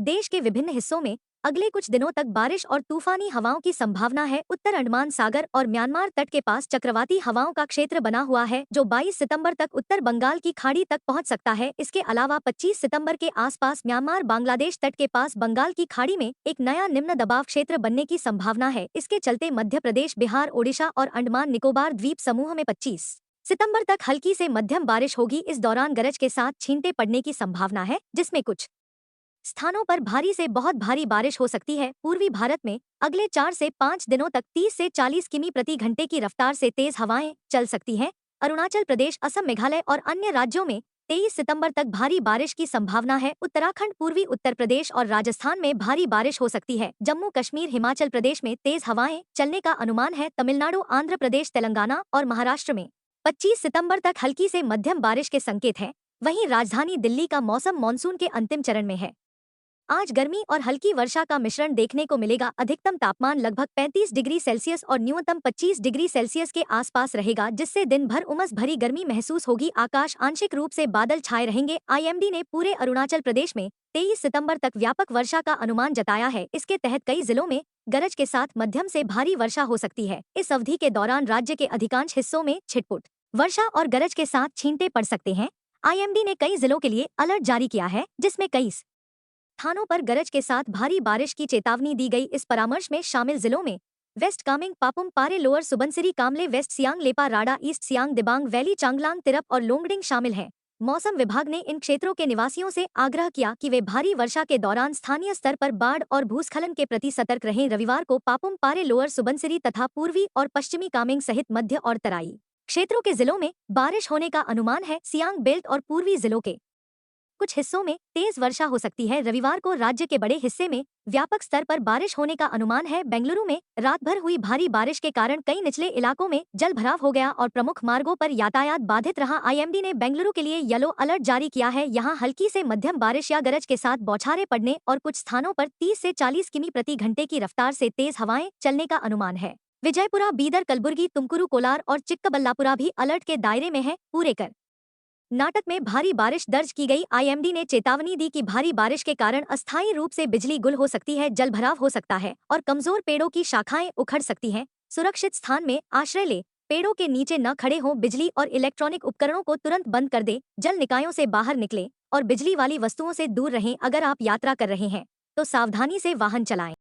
देश के विभिन्न हिस्सों में अगले कुछ दिनों तक बारिश और तूफानी हवाओं की संभावना है। उत्तर अंडमान सागर और म्यांमार तट के पास चक्रवाती हवाओं का क्षेत्र बना हुआ है, जो 22 सितंबर तक उत्तर बंगाल की खाड़ी तक पहुंच सकता है। इसके अलावा 25 सितंबर के आसपास म्यांमार बांग्लादेश तट के पास बंगाल की खाड़ी में एक नया निम्न दबाव क्षेत्र बनने की संभावना है। इसके चलते मध्य प्रदेश, बिहार, ओडिशा और अंडमान निकोबार द्वीप समूह में 25 सितंबर तक हल्की से मध्यम बारिश होगी। इस दौरान गरज के साथ छींटे पड़ने की संभावना है, जिसमें कुछ स्थानों पर भारी से बहुत भारी बारिश हो सकती है। पूर्वी भारत में अगले 4 से 5 दिनों तक 30 से 40 किमी प्रति घंटे की रफ्तार से तेज हवाएं चल सकती हैं। अरुणाचल प्रदेश, असम, मेघालय और अन्य राज्यों में 23 सितंबर तक भारी बारिश की संभावना है। उत्तराखंड, पूर्वी उत्तर प्रदेश और राजस्थान में भारी बारिश हो सकती है। जम्मू कश्मीर, हिमाचल प्रदेश में तेज हवाएं चलने का अनुमान है। तमिलनाडु, आंध्र प्रदेश, तेलंगाना और महाराष्ट्र में 25 सितंबर तक हल्की से मध्यम बारिश के संकेत हैं। वहीं राजधानी दिल्ली का मौसम मानसून के अंतिम चरण में है। आज गर्मी और हल्की वर्षा का मिश्रण देखने को मिलेगा। अधिकतम तापमान लगभग 35 डिग्री सेल्सियस और न्यूनतम 25 डिग्री सेल्सियस के आसपास रहेगा, जिससे दिन भर उमस भरी गर्मी महसूस होगी। आकाश आंशिक रूप से बादल छाए रहेंगे। आईएमडी ने पूरे अरुणाचल प्रदेश में 23 सितंबर तक व्यापक वर्षा का अनुमान जताया है। इसके तहत कई जिलों में गरज के साथ मध्यम से भारी वर्षा हो सकती है। इस अवधि के दौरान राज्य के अधिकांश हिस्सों में छिटपुट वर्षा और गरज के साथ छींटे पड़ सकते हैं। आईएमडी ने कई जिलों के लिए अलर्ट जारी किया है, जिसमें कई स्थानों पर गरज के साथ भारी बारिश की चेतावनी दी गई। इस परामर्श में शामिल जिलों में वेस्ट कामेंग, पापुम पारे, लोअर सुबनसिरी, कामले, waste Siang, Lepa Rada, east Siang, Dibang valley, Changlang, Tirap और लोंगडिंग शामिल हैं। मौसम विभाग ने इन क्षेत्रों के निवासियों से आग्रह किया कि वे भारी वर्षा के दौरान स्थानीय स्तर पर बाढ़ और भूस्खलन के प्रति सतर्क रहें। रविवार को पापुम पारे, लोअर सुबनसिरी तथा पूर्वी और पश्चिमी कामेंग सहित मध्य और तराई क्षेत्रों के जिलों में बारिश होने का अनुमान है। सियांग बेल्ट और पूर्वी जिलों के कुछ हिस्सों में तेज वर्षा हो सकती है। रविवार को राज्य के बड़े हिस्से में व्यापक स्तर पर बारिश होने का अनुमान है। बेंगलुरु में रात भर हुई भारी बारिश के कारण कई निचले इलाकों में जल भराव हो गया और प्रमुख मार्गों पर यातायात बाधित रहा। आईएमडी ने बेंगलुरु के लिए येलो अलर्ट जारी किया है। यहाँ हल्की से मध्यम बारिश या गरज के साथ बौछारें पड़ने और कुछ स्थानों पर 30 से 40 किमी प्रति घंटे की रफ्तार से तेज हवाएं चलने का अनुमान है। विजयपुरा, बीदर, कलबुर्गी, तुमकुरू, कोलार और चिक्कबल्लापुरा भी अलर्ट के दायरे में है। पूरे कर्नाटक में भारी बारिश दर्ज की गई। आईएमडी ने चेतावनी दी कि भारी बारिश के कारण अस्थायी रूप से बिजली गुल हो सकती है, जलभराव हो सकता है और कमजोर पेड़ों की शाखाएं उखड़ सकती हैं। सुरक्षित स्थान में आश्रय ले, पेड़ों के नीचे न खड़े हों। बिजली और इलेक्ट्रॉनिक उपकरणों को तुरंत बंद कर दें। जल निकायों से बाहर निकलें और बिजली वाली वस्तुओं से दूर रहें। अगर आप यात्रा कर रहे हैं तो सावधानी से वाहन चलाएं।